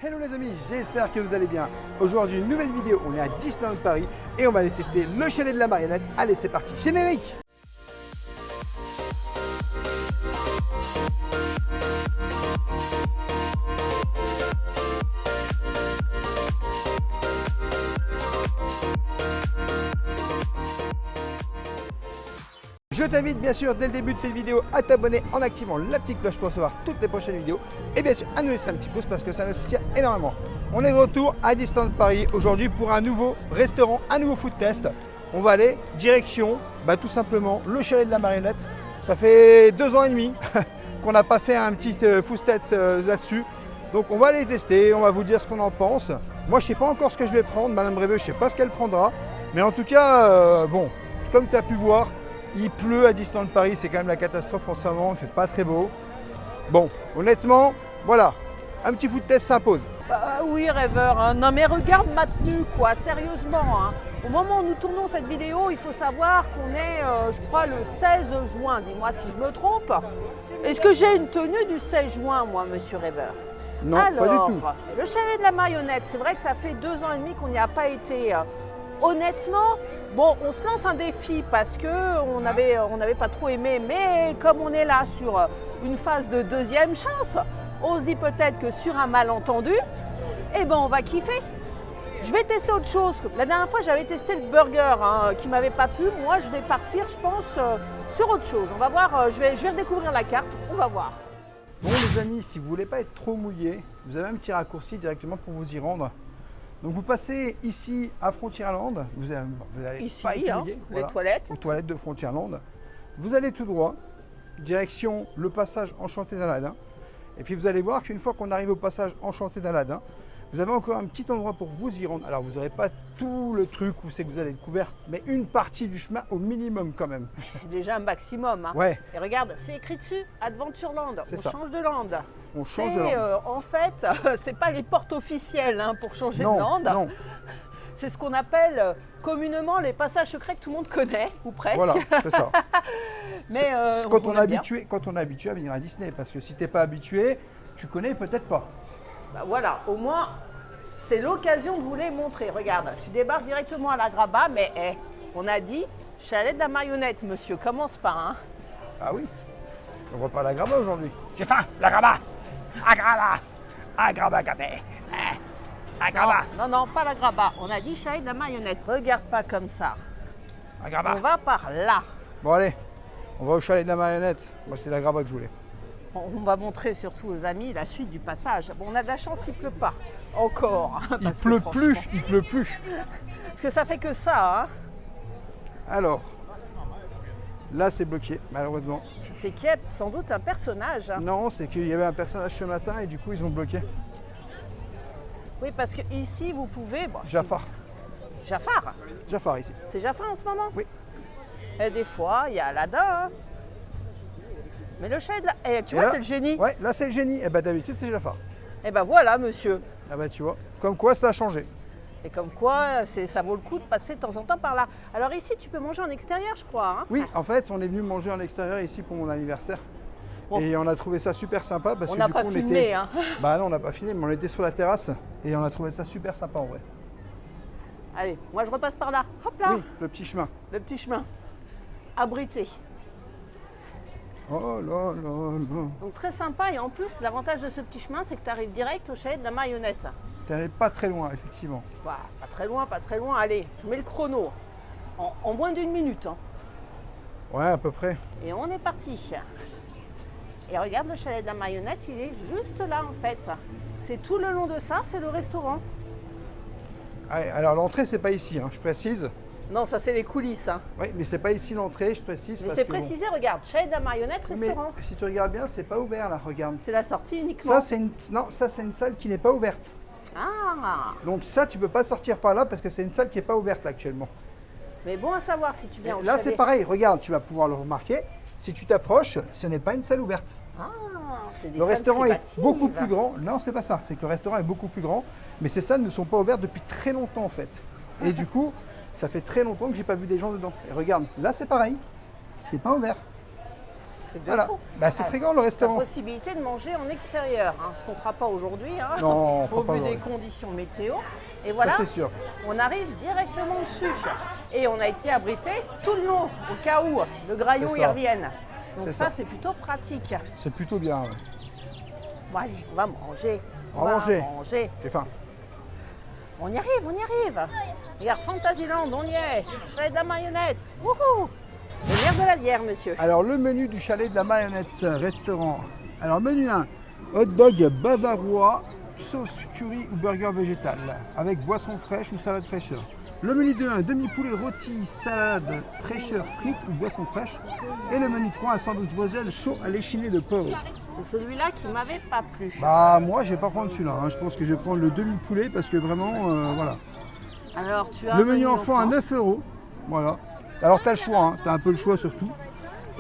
Hello les amis, j'espère que vous allez bien. Aujourd'hui, une nouvelle vidéo, on est à Disneyland Paris et on va aller tester le chalet de la marionnette. Allez, c'est parti, générique! Je t'invite bien sûr dès le début de cette vidéo à t'abonner en activant la petite cloche pour recevoir toutes les prochaines vidéos et bien sûr à nous laisser un petit pouce parce que ça nous soutient énormément. On est de retour à Disneyland Paris aujourd'hui pour un nouveau restaurant, un nouveau food test. On va aller direction tout simplement le chalet de la marionnette. Ça fait 2 ans et demi qu'on n'a pas fait un petit food test là-dessus. Donc on va aller tester, on va vous dire ce qu'on en pense. Moi je ne sais pas encore ce que je vais prendre, Madame Bréveux je ne sais pas ce qu'elle prendra. Mais en tout cas, bon, comme tu as pu voir, il pleut à Disneyland Paris, c'est quand même la catastrophe en ce moment, il ne fait pas très beau. Bon, honnêtement, voilà, un petit food test s'impose. Oui, rêveur, hein. Non mais regarde ma tenue, quoi, sérieusement. Hein. Au moment où nous tournons cette vidéo, il faut savoir qu'on est, je crois, le 16 juin. Dis-moi si je me trompe. Est-ce que j'ai une tenue du 16 juin, moi, monsieur rêveur? Non, alors, pas du tout. Le chalet de la marionnette, c'est vrai que ça fait 2 ans et demi qu'on n'y a pas été. Honnêtement, bon, on se lance un défi parce qu'on n'avait pas trop aimé, mais comme on est là sur une phase de deuxième chance, on se dit peut-être que sur un malentendu, eh ben on va kiffer. Je vais tester autre chose. La dernière fois, j'avais testé le burger qui ne m'avait pas plu. Moi, je vais partir, je pense, sur autre chose. On va voir, je vais redécouvrir la carte, on va voir. Bon les amis, si vous ne voulez pas être trop mouillé, vous avez un petit raccourci directement pour vous y rendre. Donc vous passez ici à Frontierland, vous allez Ici, pas être mouillé, les toilettes. aux toilettes de Frontierland. Vous allez tout droit, direction le passage Enchanté d'Aladin. Et puis vous allez voir qu'une fois qu'on arrive au passage Enchanté d'Aladin, vous avez encore un petit endroit pour vous y rendre. Alors vous n'aurez pas tout le truc où c'est que vous allez être couvert, mais une partie du chemin au minimum quand même. Déjà un maximum. Hein. Ouais. Et regarde, c'est écrit dessus, Adventureland. On change de land. On change de land. En fait, c'est pas les portes officielles pour changer de land. Non. C'est ce qu'on appelle communément les passages secrets que tout le monde connaît, ou presque. Voilà, c'est ça. Mais quand on est habitué à venir à Disney, parce que si tu n'es pas habitué, tu connais peut-être pas. Voilà, au moins, c'est l'occasion de vous les montrer. Regarde, tu débarques directement à la Graba, mais on a dit chalet de la marionnette, monsieur, commence pas. Hein. Ah oui, on voit pas la Graba aujourd'hui. J'ai faim, la Graba. À Graba café. À Graba. Non, pas la Graba. On a dit chalet de la marionnette. Regarde pas comme ça. À Graba. On va par là. Bon allez, on va au chalet de la marionnette. Moi c'était la Graba que je voulais. On va montrer surtout aux amis la suite du passage. Bon, on a de la chance, il ne pleut pas. Encore. Il pleut plus. Parce que ça fait que ça. Hein. Alors, là c'est bloqué, malheureusement. C'est qu'il y a sans doute un personnage. Non, c'est qu'il y avait un personnage ce matin et du coup ils ont bloqué. Oui, parce que ici vous pouvez. Bon, Jafar. Jafar. Jafar ici. C'est Jafar en ce moment? Oui. Et des fois, il y a Aladdin. Hein. Mais le chalet de la... tu vois, c'est le génie. Ouais, là c'est le génie. Et d'habitude c'est Jafar. Et voilà, monsieur. Ah tu vois, comme quoi ça a changé. Et comme quoi, ça vaut le coup de passer de temps en temps par là. Alors ici, tu peux manger en extérieur, je crois. Hein. Oui, en fait, on est venu manger en extérieur ici pour mon anniversaire. Bon. Et on a trouvé ça super sympa parce on que n'a du pas coup, filmé, on était... hein. Non, on n'a pas filmé, mais on était sur la terrasse et on a trouvé ça super sympa en vrai. Allez, moi je repasse par là. Hop là. Oui, le petit chemin. Le petit chemin. Abrité. Oh là là là. Donc très sympa et en plus l'avantage de ce petit chemin c'est que tu arrives direct au chalet de la marionnette. Tu n'allais pas très loin effectivement. Bah, pas très loin. Allez, je mets le chrono en moins d'1 minute. Hein. Ouais, à peu près. Et on est parti. Et regarde le chalet de la marionnette, il est juste là en fait. C'est tout le long de ça, c'est le restaurant. Ouais, alors l'entrée c'est pas ici, je précise. Non, ça c'est les coulisses. Hein. Oui, mais c'est pas ici l'entrée, je précise. Mais c'est précisé, regarde, chalet de la marionnette, restaurant. Mais si tu regardes bien, c'est pas ouvert là, regarde. C'est la sortie uniquement. Ça c'est une salle qui n'est pas ouverte. Ah. Donc ça, tu peux pas sortir par là parce que c'est une salle qui n'est pas ouverte là, actuellement. Mais bon à savoir si tu viens au là, chalet. c'est pareil, regarde, tu vas pouvoir le remarquer. Si tu t'approches, ce n'est pas une salle ouverte. Ah, c'est des Le restaurant est privatives. beaucoup plus grand. Non, c'est pas ça. C'est que le restaurant est beaucoup plus grand, mais ces salles ne sont pas ouvertes depuis très longtemps en fait. Et du coup, ça fait très longtemps que j'ai pas vu des gens dedans. Et regarde, là c'est pareil, c'est pas ouvert. truc de Voilà. fou. Bah, c'est très grand le La restaurant. possibilité de manger en extérieur, hein, ce qu'on ne fera pas aujourd'hui, hein, Non, on fera au pas vu des aujourd'hui. conditions météo. Et voilà, Ça c'est sûr. on arrive directement dessus. Et on a été abrité tout le long, au cas où le graillon C'est y ça. revienne. Donc C'est ça, ça. c'est plutôt pratique. C'est plutôt bien. Ouais. Bon allez, on va manger. On va manger. manger. J'ai faim. On y arrive, on y arrive. Regarde, Fantasyland, on y est. Chalet de la marionnette. Wouhou! Le nerf de la bière, monsieur. Alors le menu du chalet de la marionnette restaurant. Alors menu 1, hot dog bavarois, sauce curry ou burger végétal, avec boisson fraîche ou salade fraîcheur. Le menu 2, un demi-poulet rôti, salade fraîcheur, frites ou boisson fraîche. Et le menu 3, un sandwich bretzel chaud à l'échiné de porc. C'est celui-là qui m'avait pas plu. Bah moi je vais pas prendre celui-là, hein. Je pense que je vais prendre le demi-poulet parce que vraiment, voilà. Alors, tu as Le menu enfant à 9 €, voilà. Alors tu as le choix, hein. Tu as un peu le choix surtout.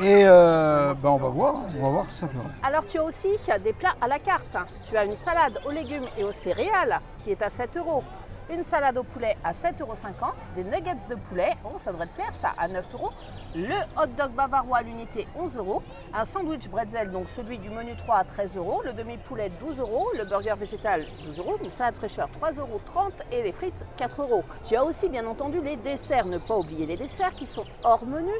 Et bah, on va voir tout simplement. Alors, tu as aussi des plats à la carte. Tu as une salade aux légumes et aux céréales qui est à 7 €. Une salade au poulet à 7,50 €. Des nuggets de poulet, oh, ça devrait te plaire ça, à 9 €. Le hot dog bavarois à l'unité, 11 €. Un sandwich bretzel, donc celui du menu 3 à 13 €. Le demi-poulet, 12 €. Le burger végétal, 12 €. Une salade fraîcheur, 3,30 € et les frites, 4 €. Tu as aussi bien entendu les desserts. Ne pas oublier les desserts qui sont hors menu.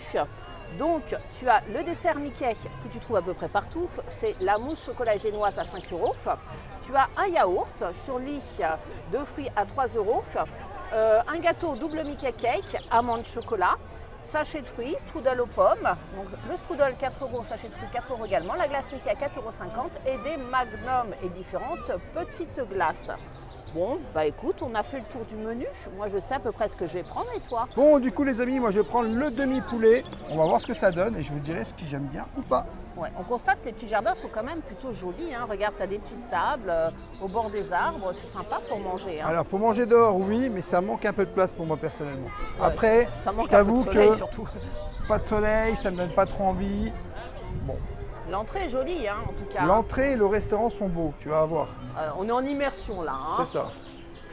Donc, tu as le dessert Mickey que tu trouves à peu près partout. C'est la mousse chocolat génoise à 5 €. Tu as un yaourt sur lit de fruits à 3 €. Un gâteau double Mickey Cake, amande chocolat. Sachet de fruits, strudel aux pommes. Donc, le strudel 4 €, sachet de fruits 4 € également. La glace Mickey à 4,50 € et des magnums et différentes petites glaces. Bon, bah écoute, on a fait le tour du menu. Moi, je sais à peu près ce que je vais prendre et toi? Bon, du coup les amis, moi je vais prendre le demi-poulet. On va voir ce que ça donne et je vous dirai ce que j'aime bien ou pas. Ouais, on constate que les petits jardins sont quand même plutôt jolis, hein. Regarde, tu as des petites tables au bord des arbres, c'est sympa pour manger, hein. Alors pour manger dehors, oui, mais ça manque un peu de place pour moi personnellement. Après, ça manque je t'avoue un peu de soleil, que surtout. pas de soleil, ça me donne pas trop envie. Bon, L'entrée est jolie, hein, en tout cas. l'entrée et le restaurant sont beaux, tu vas voir. On est en immersion là, hein. C'est ça.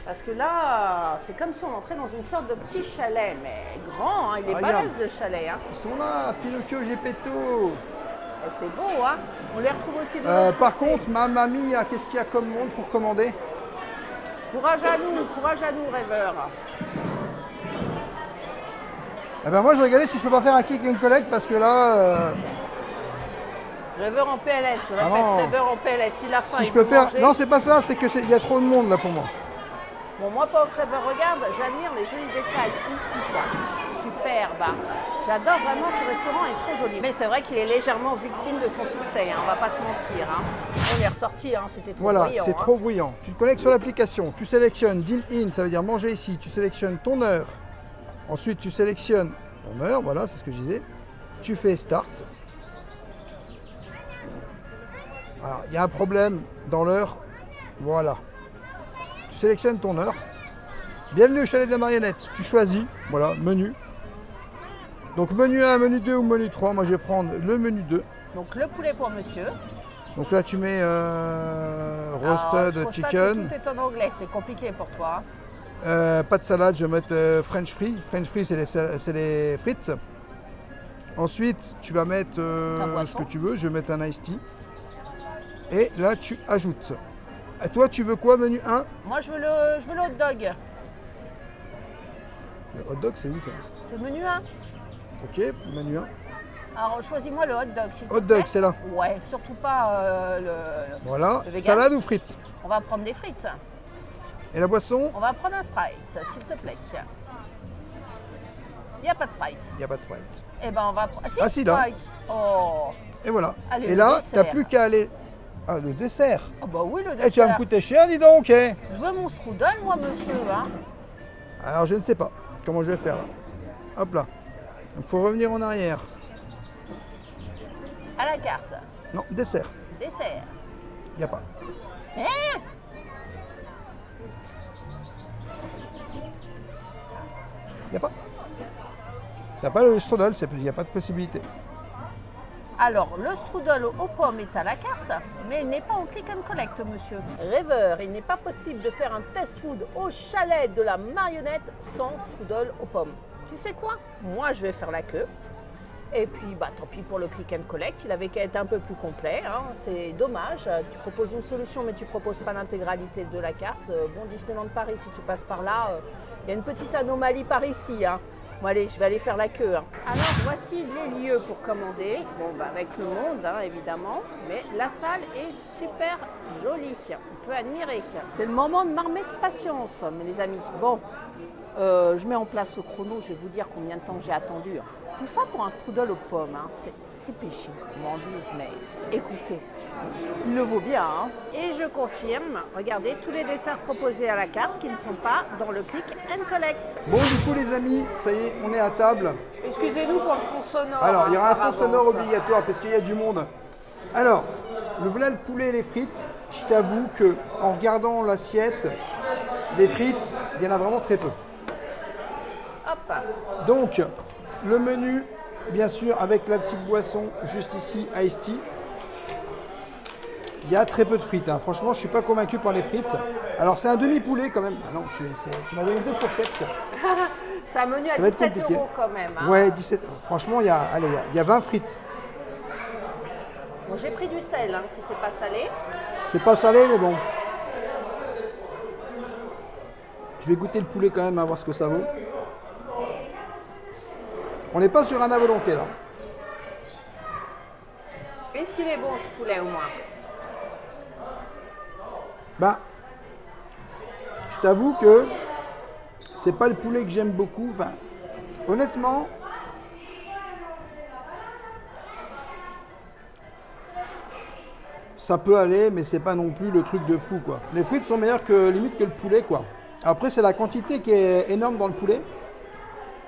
Parce que là, c'est comme si on entrait dans une sorte de petit chalet, mais grand, hein. Il est Regarde. balèze le chalet, hein. Ils sont là, Pinocchio, Geppetto. Et c'est beau, hein. On les retrouve aussi de l'autre Par côté. contre, ma mamie, qu'est-ce qu'il y a comme monde pour commander? Courage à nous, rêveurs. Eh ben moi je vais regarder si je peux pas faire un click and collect parce que là, Rêveur en PLS, je répète, non. rêveur en PLS. Si la faim, si il je peux veut faire... manger- Non, c'est pas ça, c'est que il y a trop de monde là pour moi. Bon, moi, pas au crèveur, regarde, j'admire les jolis détails ici, quoi. Superbe. J'adore vraiment ce restaurant, il est trop joli. Mais c'est vrai qu'il est légèrement victime de son succès, hein, on va pas se mentir, hein. On est ressorti, hein, c'était trop Voilà, brillant, c'est hein. trop bruyant. Tu te connectes sur l'application, tu sélectionnes Dine In, ça veut dire manger ici, tu sélectionnes ton heure. Ensuite, tu sélectionnes ton heure, voilà, c'est ce que je disais. Tu fais Start. Alors, il y a un problème dans l'heure. Voilà. Tu sélectionnes ton heure. Bienvenue au chalet de la marionnette. Tu choisis, voilà, menu. Donc menu 1, menu 2 ou menu 3. Moi, je vais prendre le menu 2. Donc le poulet pour monsieur. Donc là, tu mets Alors, roasted je constate chicken. que tout est en anglais, c'est compliqué pour toi. Pas de salade, je vais mettre French fries. French fries, c'est les frites. Ensuite, tu vas mettre ce boisson. que tu veux. Je vais mettre un iced tea. Et là, tu ajoutes. Et toi, tu veux quoi, menu 1? Moi, je veux le hot dog. Le hot dog, c'est où ça? C'est le menu 1. Ok, menu 1. Alors, choisis-moi le hot dog, s'il te Hot plaît. dog, c'est là. Ouais, surtout pas Voilà. Le vegan. Salade ou frites? On va prendre des frites. Et la boisson? On va prendre un Sprite, s'il te plaît. Il n'y a pas de Sprite. Il n'y a pas de Sprite. Eh ben, on va prendre... Ah, si, là. Sprite. Oh. Et voilà. Allez, Et le là, dessert. t'as plus qu'à aller. Ah, le dessert. Ah bah oui, le Eh, tu vas me dessert. coûter cher, dis donc, eh. Je veux mon strudel, moi, monsieur. Hein. Alors, je ne sais pas comment je vais faire là. Hop là. Donc, faut revenir en arrière. À la carte. Non, dessert. Dessert. Il n'y a pas. Hein? Il n'y a pas. T'as pas le strudel, il n'y a pas de possibilité. Alors, le strudel aux pommes est à la carte, mais il n'est pas en click and collect, monsieur. Rêveur, il n'est pas possible de faire un test food au chalet de la marionnette sans strudel aux pommes. Tu sais quoi? Moi, je vais faire la queue. Et puis, bah, tant pis pour le click and collect, il avait qu'à être un peu plus complet. Hein. C'est dommage. Tu proposes une solution, mais tu ne proposes pas l'intégralité de la carte. Bon, Disneyland Paris, si tu passes par là, il y a une petite anomalie par ici. Hein. Bon, allez, je vais aller faire la queue. Hein. Alors, voici les lieux pour commander. Bon, bah, avec le monde, hein, évidemment. Mais la salle est super jolie. On peut admirer. C'est le moment de m'armer de patience, mes amis. Bon, je mets en place le chrono. Je vais vous dire combien de temps j'ai attendu. Hein. Tout ça pour un strudel aux pommes, hein. C'est péché, comme on dit, mais écoutez, il le vaut bien. Hein. Et je confirme, regardez tous les desserts proposés à la carte qui ne sont pas dans le click and collect. Bon, du coup, les amis, ça y est, on est à table. Excusez-nous pour le fond sonore. Alors, il y aura un par fond sonore avance. obligatoire parce qu'il y a du monde. Alors, voilà le poulet et les frites. Je t'avoue que en regardant l'assiette des frites, il y en a vraiment très peu. Hop. Donc, le menu, bien sûr, avec la petite boisson juste ici, Ice Tea. Il y a très peu de frites. Hein. Franchement, je ne suis pas convaincu par les frites. Alors, c'est un demi-poulet quand même. Ah non, tu m'as donné 2 fourchettes. C'est un menu à Ça va être 17 compliqué. € quand même. Hein. Ouais, 17. Franchement, il y a 20 frites. Bon, j'ai pris du sel, hein, si c'est pas salé. C'est pas salé, mais bon. Je vais goûter le poulet quand même, à voir ce que ça vaut. On n'est pas sur un à volonté là. Est-ce qu'il est bon ce poulet au moins? Bah, je t'avoue que c'est pas le poulet que j'aime beaucoup. Enfin, honnêtement, ça peut aller, mais c'est pas non plus le truc de fou quoi. Les frites sont meilleures que limite que le poulet quoi. Après, c'est la quantité qui est énorme dans le poulet.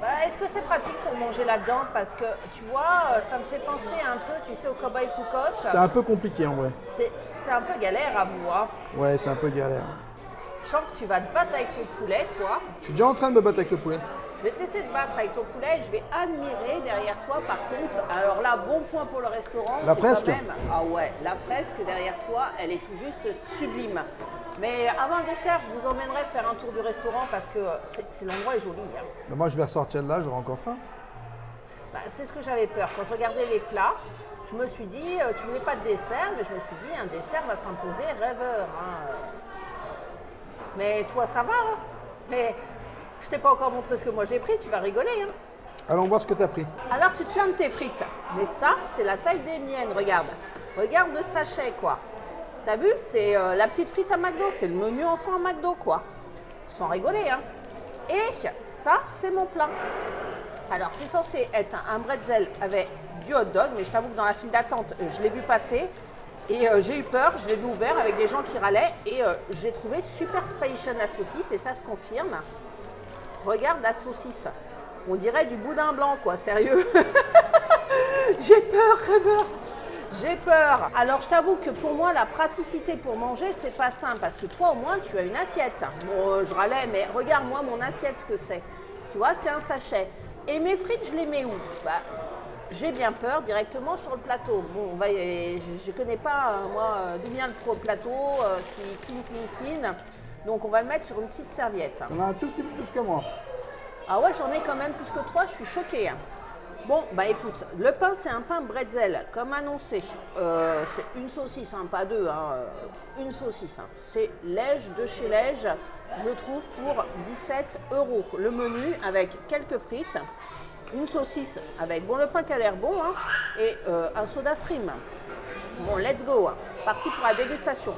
Bah, est-ce que c'est pratique pour manger là-dedans? Parce que tu vois, ça me fait penser un peu, tu sais, au cowboy cookouts. C'est un peu compliqué en vrai. C'est un peu galère à vous. Hein. Ouais, c'est un peu galère. Je sens que tu vas te battre avec ton poulet, toi. Je suis déjà en train de me battre avec le poulet. Je vais te laisser te battre avec ton poulet et je vais admirer derrière toi. Par contre, alors là, bon point pour le restaurant. La c'est fresque. quand même, ah ouais, la fresque derrière toi, elle est tout juste sublime. Mais avant le dessert, je vous emmènerai faire un tour du restaurant parce que l'endroit est joli. Hein. Mais moi, je vais ressortir de là, j'aurai encore faim. Bah, c'est ce que j'avais peur. Quand je regardais les plats, je me suis dit, tu voulais pas de dessert, mais je me suis dit, un dessert va s'imposer rêveur. Hein. Mais toi, ça va. Hein. Mais je t'ai pas encore montré ce que moi j'ai pris, tu vas rigoler. Hein. Allons voir ce que tu as pris. Alors, tu te plains de tes frites. Mais ça, c'est la taille des miennes, regarde. Regarde le sachet, quoi. T'as vu, c'est la petite frite à McDo, c'est le menu enfant à McDo, quoi. Sans rigoler, hein. Et ça, c'est mon plat. Alors, c'est censé être un bretzel avec du hot dog, mais je t'avoue que dans la file d'attente, je l'ai vu passer et j'ai eu peur, je l'ai vu ouvert avec des gens qui râlaient et j'ai trouvé super spicious la saucisse et ça se confirme. Regarde la saucisse. On dirait du boudin blanc, quoi, sérieux. J'ai peur, rêveur. J'ai peur. Alors, je t'avoue que pour moi, la praticité pour manger, c'est pas simple. Parce que toi, au moins, tu as une assiette. Bon, je râlais, mais regarde-moi mon assiette, ce que c'est. Tu vois, c'est un sachet. Et mes frites, je les mets où? Bah, j'ai bien peur directement sur le plateau. Bon, je connais pas, moi, d'où vient le plateau, si clean. Donc, on va le mettre sur une petite serviette. On a un tout petit peu plus que moi. Ah ouais, j'en ai quand même plus que 3, je suis choquée. Bon, bah écoute, le pain, c'est un pain bretzel, comme annoncé. C'est une saucisse, hein, pas deux, hein, une saucisse. Hein. C'est Lège de chez Lège, je trouve, pour 17 €. Le menu avec quelques frites, une saucisse avec, bon, le pain qui a l'air bon, hein, et un soda stream. Bon, let's go, hein. Parti pour la dégustation.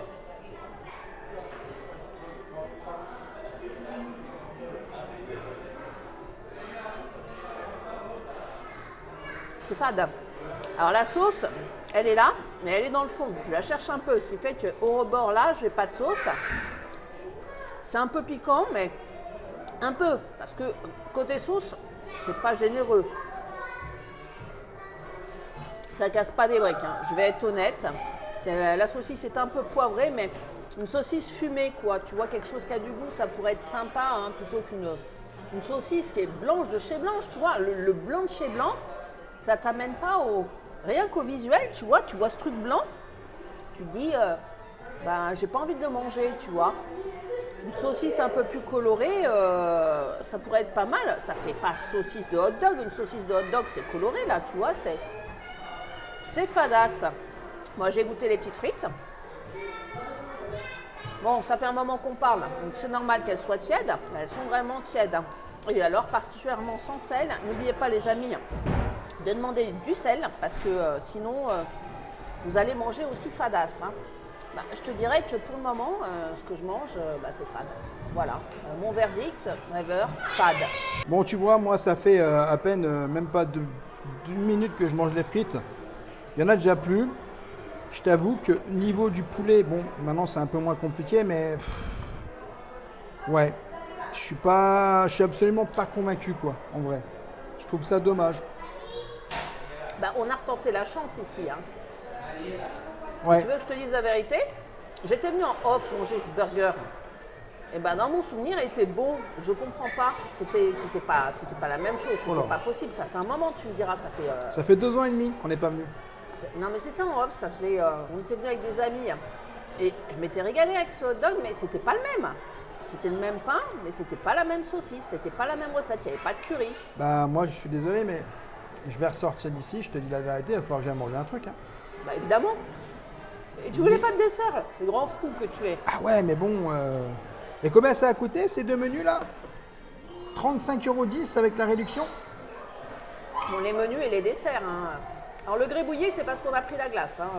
C'est fade. Alors la sauce, elle est là, mais elle est dans le fond. Je la cherche un peu, ce qui fait qu'au rebord là, je n'ai pas de sauce. C'est un peu piquant, mais un peu, parce que côté sauce, c'est pas généreux. Ça casse pas des briques, hein. Je vais être honnête. La saucisse est un peu poivrée, mais une saucisse fumée, quoi. Tu vois, quelque chose qui a du goût, ça pourrait être sympa, hein, plutôt qu'une saucisse qui est blanche de chez blanche, tu vois. Le blanc de chez blanc, ça t'amène pas rien qu'au visuel, tu vois ce truc blanc, tu te dis, ben j'ai pas envie de le manger, tu vois. Une saucisse un peu plus colorée, ça pourrait être pas mal. Ça fait pas saucisse de hot dog. Une saucisse de hot dog, c'est coloré là, tu vois, c'est fadasse. Moi, j'ai goûté les petites frites. Bon, ça fait un moment qu'on parle, donc c'est normal qu'elles soient tièdes. Elles sont vraiment tièdes. Et alors, particulièrement sans sel. N'oubliez pas, les amis, de demander du sel, parce que sinon, vous allez manger aussi fadasse. Hein. Bah, je te dirais que pour le moment, ce que je mange, c'est fade. Voilà, mon verdict, Rêveur, fade. Bon, tu vois, moi, ça fait à peine, même pas d'une minute que je mange les frites. Il y en a déjà plus. Je t'avoue que niveau du poulet, bon, maintenant c'est un peu moins compliqué, mais ouais, je suis absolument pas convaincu, quoi, en vrai. Je trouve ça dommage. Bah, on a retenté la chance ici. Hein. Ouais. Tu veux que je te dise la vérité? J'étais venue en off manger ce burger. Et ben dans mon souvenir, il était bon. Je comprends pas. C'était pas la même chose. C'était pas possible. Ça fait un moment, tu me diras. Ça fait 2 ans et demi qu'on n'est pas venu. Non mais c'était en off. On était venu avec des amis. Et je m'étais régalée avec ce hot dog, mais c'était pas le même. C'était le même pain, mais c'était pas la même saucisse. C'était pas la même recette. Il n'y avait pas de curry. Bah moi, je suis désolé, mais je vais ressortir d'ici. Je te dis la vérité, il va falloir que j'aille manger un truc. Hein. Bah évidemment. Et tu voulais pas de dessert, le grand fou que tu es. Ah ouais, mais bon. Et combien ça a coûté ces 2 menus là 35,10 € avec la réduction. Bon, les menus et les desserts. Hein. Alors le grébouillis, c'est parce qu'on a pris la glace. Hein,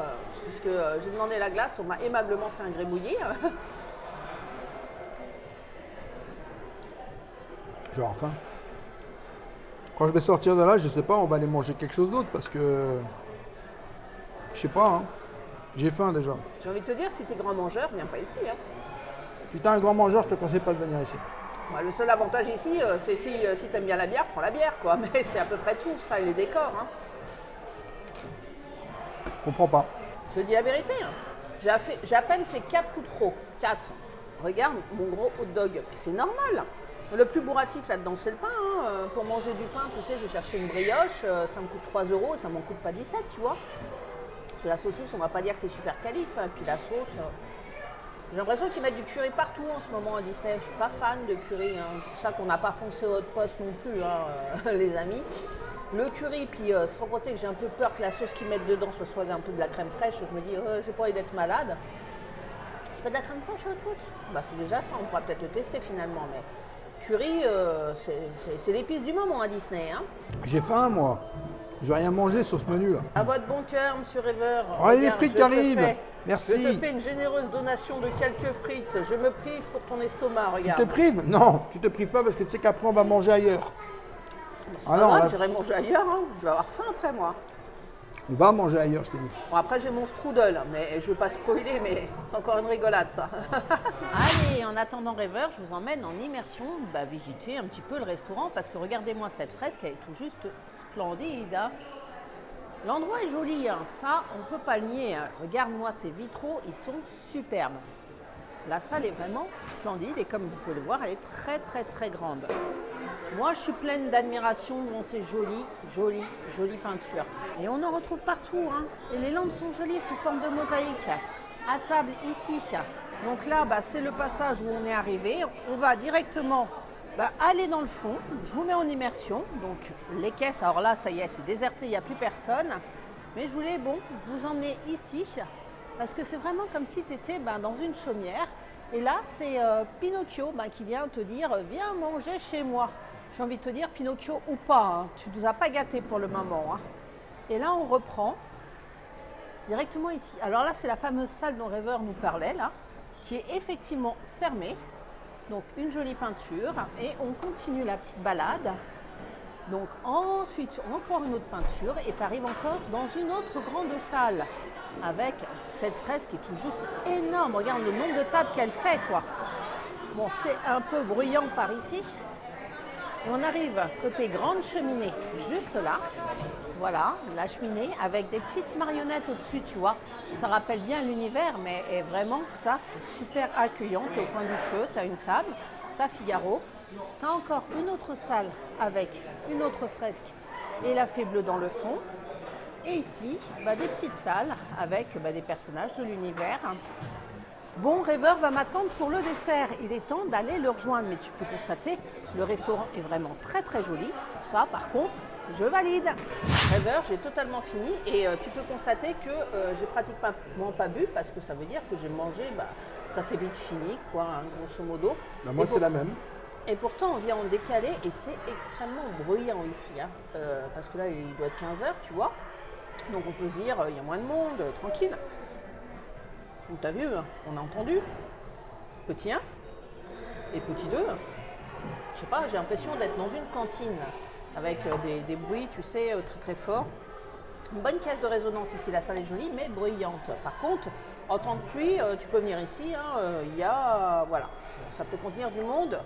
puisque j'ai demandé la glace, on m'a aimablement fait un grébouillis. Je vais avoir faim. Quand je vais sortir de là, je sais pas, on va aller manger quelque chose d'autre parce que. Je sais pas, hein. J'ai faim déjà. J'ai envie de te dire, si t'es grand mangeur, viens pas ici. Hein. Si t'es un grand mangeur, je te conseille pas de venir ici. Bah, le seul avantage ici, c'est si t'aimes bien la bière, prends la bière, quoi. Mais c'est à peu près tout, ça, et les décors. Hein. Je comprends pas. Je te dis la vérité. Hein. J'ai à peine fait 4 coups de croc. 4. Regarde mon gros hot dog. C'est normal. Le plus bourratif là-dedans, c'est le pain. Hein. Pour manger du pain, tu sais, j'ai cherché une brioche. Ça me coûte 3 € et ça m'en coûte pas 17, tu vois. Parce que la saucisse, on va pas dire que c'est super qualité. Hein. Puis la sauce, j'ai l'impression qu'ils mettent du curry partout en ce moment à Disney. Je suis pas fan de curry. Hein. C'est pour ça qu'on n'a pas foncé au Hot Post non plus, hein, les amis. Le curry, puis sans compter que j'ai un peu peur que la sauce qu'ils mettent dedans soit un peu de la crème fraîche. Je me dis, j'ai pas envie d'être malade. C'est pas de la crème fraîche au Hot Post? Bah c'est déjà ça, on pourra peut-être le tester finalement. Mais curry, c'est l'épice du moment à Disney. Hein. J'ai faim, moi. Je vais rien manger sur ce menu là. À votre bon cœur, monsieur Rêveur. Oh, les frites qui arrivent. Merci. Je te fais une généreuse donation de quelques frites. Je me prive pour ton estomac, regarde. Tu te prives? Non, tu te prives pas parce que tu sais qu'après on va manger ailleurs. C'est pas grave, j'irai manger ailleurs. Hein. Je vais avoir faim après moi. On va manger ailleurs, je te dis. Bon, après j'ai mon strudel, mais je veux pas spoiler, mais c'est encore une rigolade ça. Allez, en attendant Rêveur, je vous emmène en immersion, visiter un petit peu le restaurant, parce que regardez-moi cette fresque, elle est tout juste splendide. Hein. L'endroit est joli, hein. Ça on peut pas le nier. Hein. Regarde-moi ces vitraux, ils sont superbes. La salle est vraiment splendide et comme vous pouvez le voir, elle est très très très grande. Moi, je suis pleine d'admiration devant ces jolies peintures. Et on en retrouve partout. Hein. Et les lampes sont jolies sous forme de mosaïque. À table ici. Donc là, c'est le passage où on est arrivé. On va directement aller dans le fond. Je vous mets en immersion. Donc les caisses, alors là, ça y est, c'est déserté, il n'y a plus personne. Mais je voulais vous emmener ici. Parce que c'est vraiment comme si tu étais dans une chaumière. Et là, c'est Pinocchio qui vient te dire « Viens manger chez moi ». J'ai envie de te dire, Pinocchio ou pas, hein, tu ne nous as pas gâtés pour le moment. Hein. Et là, on reprend directement ici. Alors là, c'est la fameuse salle dont Rêveur nous parlait, là, qui est effectivement fermée. Donc, une jolie peinture. Et on continue la petite balade. Donc, ensuite, encore une autre peinture. Et tu arrives encore dans une autre grande salle avec cette fresque qui est tout juste énorme. Regarde le nombre de tables qu'elle fait, quoi. Bon, c'est un peu bruyant par ici. Et on arrive côté grande cheminée, juste là. Voilà, la cheminée avec des petites marionnettes au-dessus, tu vois. Ça rappelle bien l'univers, mais vraiment, ça, c'est super accueillant. Tu es au coin du feu, tu as une table, tu as Figaro. Tu as encore une autre salle avec une autre fresque et la fée bleue dans le fond. Et ici, des petites salles avec des personnages de l'univers. Bon, Rêveur va m'attendre pour le dessert. Il est temps d'aller le rejoindre. Mais tu peux constater, le restaurant est vraiment très très joli. Ça, par contre, je valide. Rêveur, j'ai totalement fini et tu peux constater que j'ai pratiquement pas bu parce que ça veut dire que j'ai mangé, ça s'est vite fini, quoi, hein, grosso modo. Bah, moi, c'est la même. Et pourtant, on vient en décalé et c'est extrêmement bruyant ici. Hein, parce que là, il doit être 15 h, tu vois. Donc on peut se dire, il y a moins de monde, tranquille. Donc t'as vu, hein, on a entendu. Petit 1 et petit 2. Je sais pas, j'ai l'impression d'être dans une cantine avec des bruits, tu sais, très très forts. Une bonne caisse de résonance ici, la salle est jolie, mais bruyante. Par contre, en temps de pluie, tu peux venir ici, hein, il y a, voilà, ça peut contenir du monde.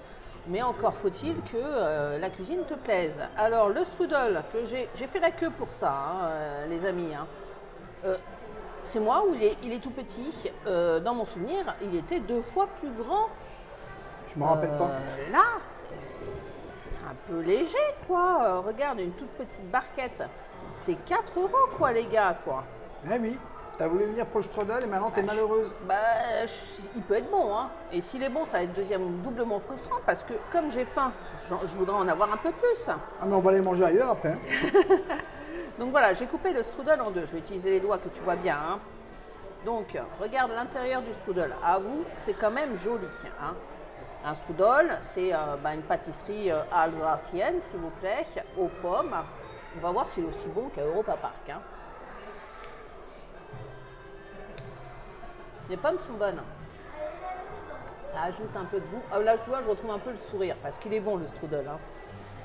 Mais encore faut-il que la cuisine te plaise. Alors le strudel, que j'ai fait la queue pour ça, hein, les amis. Hein. C'est moi où il est tout petit. Dans mon souvenir, il était 2 fois plus grand. Je me rappelle pas. Là, c'est un peu léger, quoi. Regarde, une toute petite barquette. C'est 4 €, quoi, les gars, quoi. Eh oui, t'as voulu venir pour le strudel et maintenant t'es malheureuse. Il peut être bon, hein. Et s'il est bon, ça va être doublement frustrant parce que comme j'ai faim, je voudrais en avoir un peu plus. Ah mais on va aller manger ailleurs après. Donc voilà, j'ai coupé le strudel en 2. Je vais utiliser les doigts que tu vois bien. Hein. Donc, regarde l'intérieur du strudel. Avoue, c'est quand même joli. Hein. Un strudel, c'est une pâtisserie alsacienne, s'il vous plaît, aux pommes. On va voir s'il est aussi bon qu'à Europa Park. Hein. Les pommes sont bonnes. Ça ajoute un peu de goût. Là, tu vois, je retrouve un peu le sourire parce qu'il est bon, le strudel. Hein.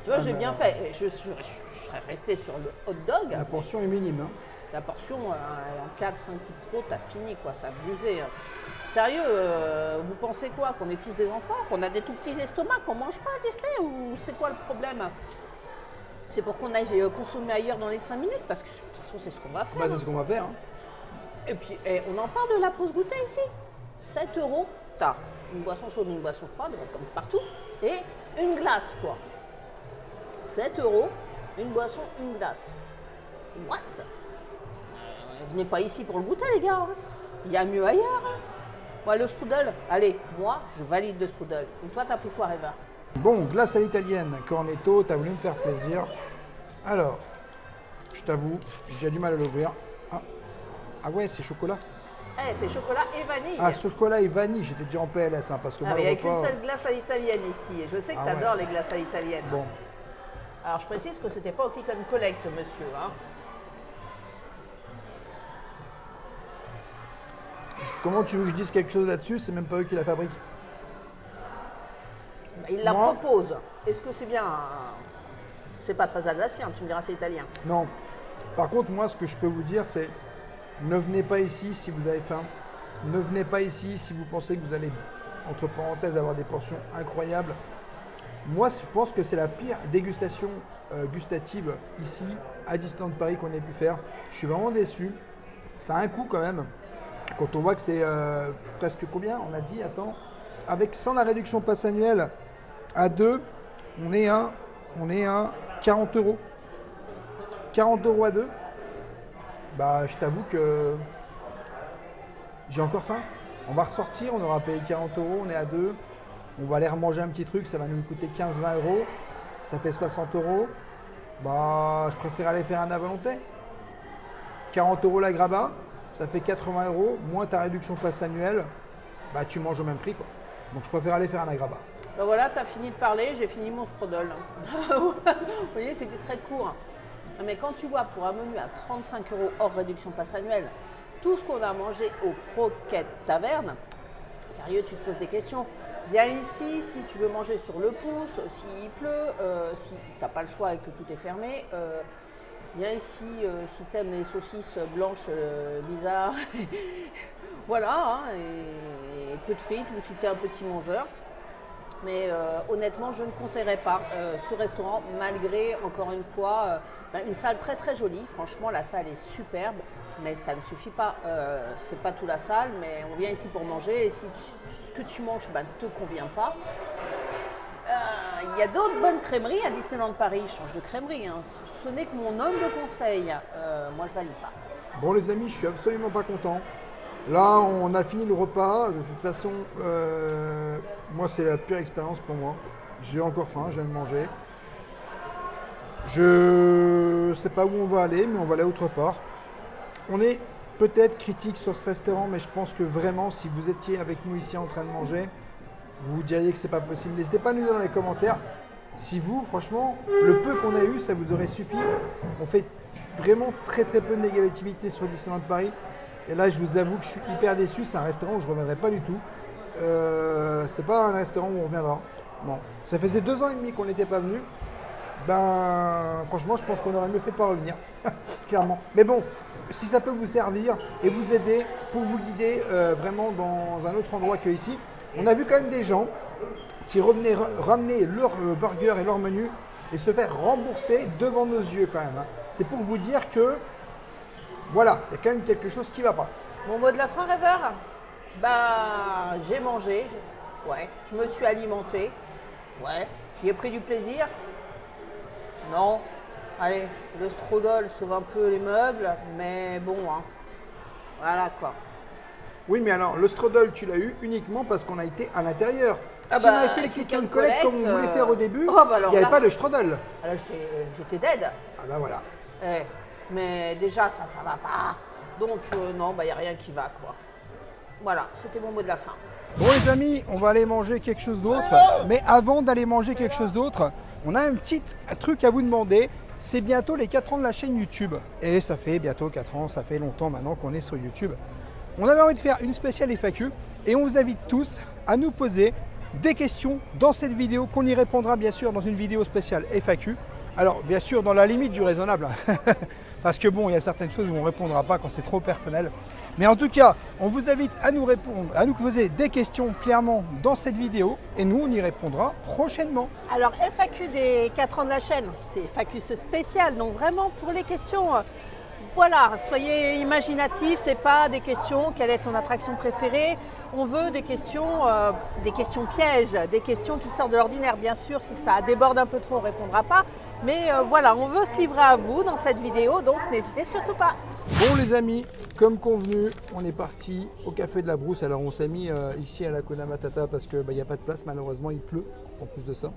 Tu vois, j'ai bien fait. Je serais resté sur le hot dog. La portion est minime. Hein. La portion, en 4-5 coups de trop, t'as fini, quoi. Ça a abusé. Sérieux, vous pensez quoi? Qu'on est tous des enfants? Qu'on a des tout petits estomacs? Qu'on mange pas à tester? Ou c'est quoi le problème? C'est pour qu'on aille consommer ailleurs dans les 5 minutes? Parce que de toute façon, c'est ce qu'on va faire. C'est ce qu'on va faire. Hein. Et puis, on en parle de la pause goûter ici. 7 €, t'as une boisson chaude, une boisson froide, comme partout, et une glace, quoi. 7 €, une boisson, une glace. What? Venez pas ici pour le goûter, les gars. Hein. Il y a mieux ailleurs. Hein. Moi, le strudel, allez, moi, je valide le strudel. Et toi, t'as pris quoi, Reva? Bon, glace à l'italienne, cornetto, t'as voulu me faire plaisir. Alors, je t'avoue, j'ai déjà du mal à l'ouvrir. Ah ouais, c'est chocolat. C'est chocolat et vanille. Ah, chocolat et vanille, j'étais déjà en PLS, hein, parce que moi, il n'y a le qu'une repas- seule glace à l'italienne ici. Et je sais que tu adores les glaces à l'italienne. Bon, Alors, je précise que c'était pas au click and collect, monsieur. Hein. comment tu veux que je dise quelque chose là-dessus? C'est même pas eux qui la fabriquent. Il la Moi- propose. Est-ce que c'est bien C'est pas très alsacien, tu me diras, c'est italien. Non. Par contre, moi, ce que je peux vous dire, c'est ne venez pas ici si vous avez faim. Ne venez pas ici si vous pensez que vous allez, entre parenthèses, avoir des portions incroyables. Moi, je pense que c'est la pire dégustation gustative ici, à Disneyland Paris, qu'on ait pu faire. Je suis vraiment déçu. Ça a un coût quand même. Quand on voit que c'est presque combien? On a dit, attends, sans la réduction passe annuelle à 2, on est à 40 €. 40 € à 2. Bah, je t'avoue que j'ai encore faim. On va ressortir, on aura payé 40 €, on est à 2. On va aller remanger un petit truc, ça va nous coûter 15-20 €. Ça fait 60 €. Bah, je préfère aller faire un à volonté. 40 € la graba, ça fait 80 €, moins ta réduction passe annuelle, bah tu manges au même prix, quoi. Donc je préfère aller faire un agraba. Ben voilà, tu as fini de parler, j'ai fini mon strudel. Vous voyez, c'était très court. Mais quand tu vois pour un menu à 35 € hors réduction passe annuelle, tout ce qu'on a mangé au Croquettes Taverne, sérieux, tu te poses des questions. Viens ici si tu veux manger sur le pouce, s'il pleut, si tu n'as pas le choix et que tout est fermé. Viens ici si tu aimes les saucisses blanches bizarres. Voilà, hein, et peu de frites ou si tu es un petit mangeur. Mais honnêtement, je ne conseillerais pas ce restaurant, malgré, encore une fois, une salle très très jolie. Franchement, la salle est superbe, mais ça ne suffit pas. C'est pas tout la salle, mais on vient ici pour manger. Et si ce que tu manges ne te convient pas, il y a d'autres bonnes crèmeries à Disneyland Paris. Change de crèmerie, hein. Ce n'est que mon humble conseil. Moi, je valide pas. Bon les amis, je suis absolument pas content. Là, on a fini le repas. De toute façon, moi, c'est la pire expérience pour moi. J'ai encore faim, je viens de manger. Je sais pas où on va aller, mais on va aller autre part. On est peut-être critique sur ce restaurant, mais je pense que vraiment, si vous étiez avec nous ici en train de manger, vous diriez que c'est pas possible. N'hésitez pas à nous dire dans les commentaires si vous, franchement, le peu qu'on a eu, ça vous aurait suffi. On fait vraiment très peu de négativité sur Disneyland Paris. Et là, je vous avoue que je suis hyper déçu. C'est un restaurant où je ne reviendrai pas du tout. C'est pas un restaurant où on reviendra. Non. Ça faisait 2 ans et demi qu'on n'était pas venu. Ben, franchement, je pense qu'on aurait mieux fait de pas revenir. Clairement. Mais bon, si ça peut vous servir et vous aider pour vous guider vraiment dans un autre endroit que ici, on a vu quand même des gens qui revenaient ramener leur burger et leur menu et se faire rembourser devant nos yeux quand même. Hein. C'est pour vous dire que, voilà, il y a quand même quelque chose qui ne va pas. Mon mot de la fin, rêveur? Bah, j'ai mangé, ouais, je me suis alimenté, ouais, j'y ai pris du plaisir. Non, allez, le strudel sauve un peu les meubles, mais bon, hein, voilà quoi. Oui, mais alors, le strudel, tu l'as eu uniquement parce qu'on a été à l'intérieur. Ah si on bah, avait fait les click and collect comme on voulait faire au début, bah alors il n'y avait là- pas de strudel. Ah là, j'étais dead. Ah ben voilà. Eh, mais déjà, ça va pas. Donc, non, bah, il n'y a rien qui va, quoi. Voilà, c'était mon mot de la fin. Bon les amis, on va aller manger quelque chose d'autre. Mais avant d'aller manger quelque chose d'autre, on a un petit truc à vous demander. C'est bientôt les 4 ans de la chaîne YouTube. Et ça fait bientôt 4 ans, ça fait longtemps maintenant qu'on est sur YouTube. On avait envie de faire une spéciale FAQ et on vous invite tous à nous poser des questions dans cette vidéo qu'on y répondra bien sûr dans une vidéo spéciale FAQ. Alors bien sûr dans la limite du raisonnable, parce que bon, il y a certaines choses où on ne répondra pas quand c'est trop personnel. Mais en tout cas, on vous invite à nous répondre, à nous poser des questions clairement dans cette vidéo et nous on y répondra prochainement. Alors, FAQ des 4 ans de la chaîne, c'est FAQ spécial, donc vraiment pour les questions, voilà, soyez imaginatifs, c'est pas des questions, quelle est ton attraction préférée? On veut des questions pièges, des questions qui sortent de l'ordinaire. Bien sûr, si ça déborde un peu trop, on ne répondra pas. Mais voilà, on veut se livrer à vous dans cette vidéo, donc n'hésitez surtout pas. Bon les amis, comme convenu, on est parti au Café de la Brousse. Alors on s'est mis ici à la Hakuna Matata parce qu'il n'y a pas de place, malheureusement il pleut en plus de ça.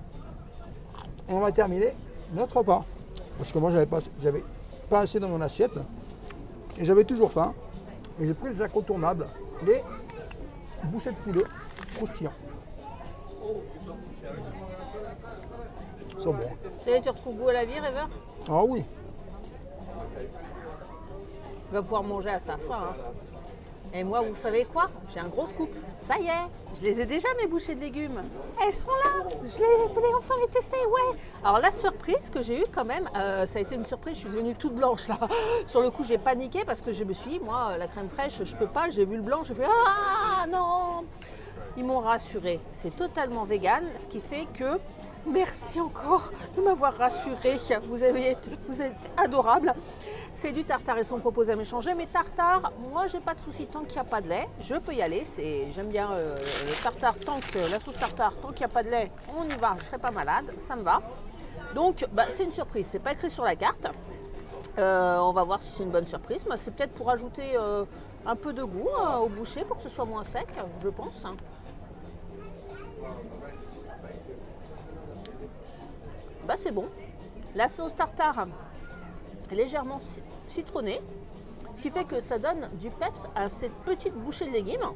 Et on va terminer notre repas. Parce que moi j'avais pas assez dans mon assiette. Et j'avais toujours faim. Et j'ai pris les incontournables, les bouchées de poulet croustillants. Ils sont bons. Tu sais, tu retrouves goût à la vie, rêveur? Ah oui. Il va pouvoir manger à sa faim. Hein. Et moi, vous savez quoi? J'ai un gros scoop. Ça y est, je les ai déjà, mes bouchées de légumes. Elles sont là, je les enfin les tester, ouais. Alors la surprise que j'ai eue quand même, ça a été une surprise, je suis devenue toute blanche là. Sur le coup, j'ai paniqué parce que je me suis dit, moi, la crème fraîche, je peux pas, j'ai vu le blanc, j'ai fait, ah non. Ils m'ont rassurée, c'est totalement vegan, ce qui fait que, merci encore de m'avoir rassurée, vous êtes adorables. C'est du tartare, ils sont proposés à m'échanger, mais tartare, moi j'ai pas de souci tant qu'il n'y a pas de lait, je peux y aller, j'aime bien le tartare, la sauce tartare, tant qu'il n'y a pas de lait, on y va, je serai pas malade, ça me va. Donc bah, c'est une surprise, c'est pas écrit sur la carte, on va voir si c'est une bonne surprise, mais c'est peut-être pour ajouter un peu de goût au boucher pour que ce soit moins sec, je pense. Bah c'est bon, la sauce tartare légèrement citronnée, ce qui fait que ça donne du peps à cette petite bouchée de légumes.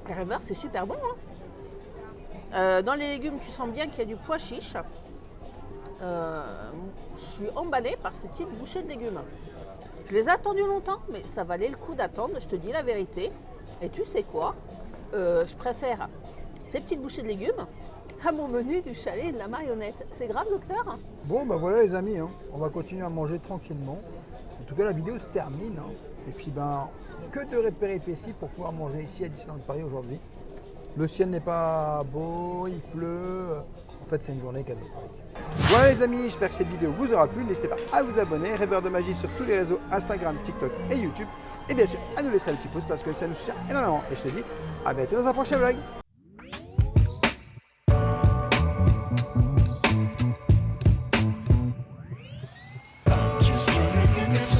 Et rêveur, c'est super bon. Hein. Dans les légumes, tu sens bien qu'il y a du pois chiche. Je suis emballée par ces petites bouchées de légumes. Je les ai attendues longtemps, mais ça valait le coup d'attendre, je te dis la vérité. Et tu sais quoi? Je préfère ces petites bouchées de légumes à mon menu du chalet et de la marionnette. C'est grave, docteur? Bon ben voilà les amis, hein. On va continuer à manger tranquillement. En tout cas la vidéo se termine. Hein. Et puis ben que de péripéties pour pouvoir manger ici à Disneyland Paris aujourd'hui. Le ciel n'est pas beau, il pleut. En fait c'est une journée catastrophique. Voilà les amis, j'espère que cette vidéo vous aura plu. N'hésitez pas à vous abonner, Rêveur de Magie sur tous les réseaux Instagram, TikTok et YouTube. Et bien sûr à nous laisser un petit pouce parce que ça nous soutient énormément. Et je te dis à bientôt dans un prochain vlog. Just trying to get this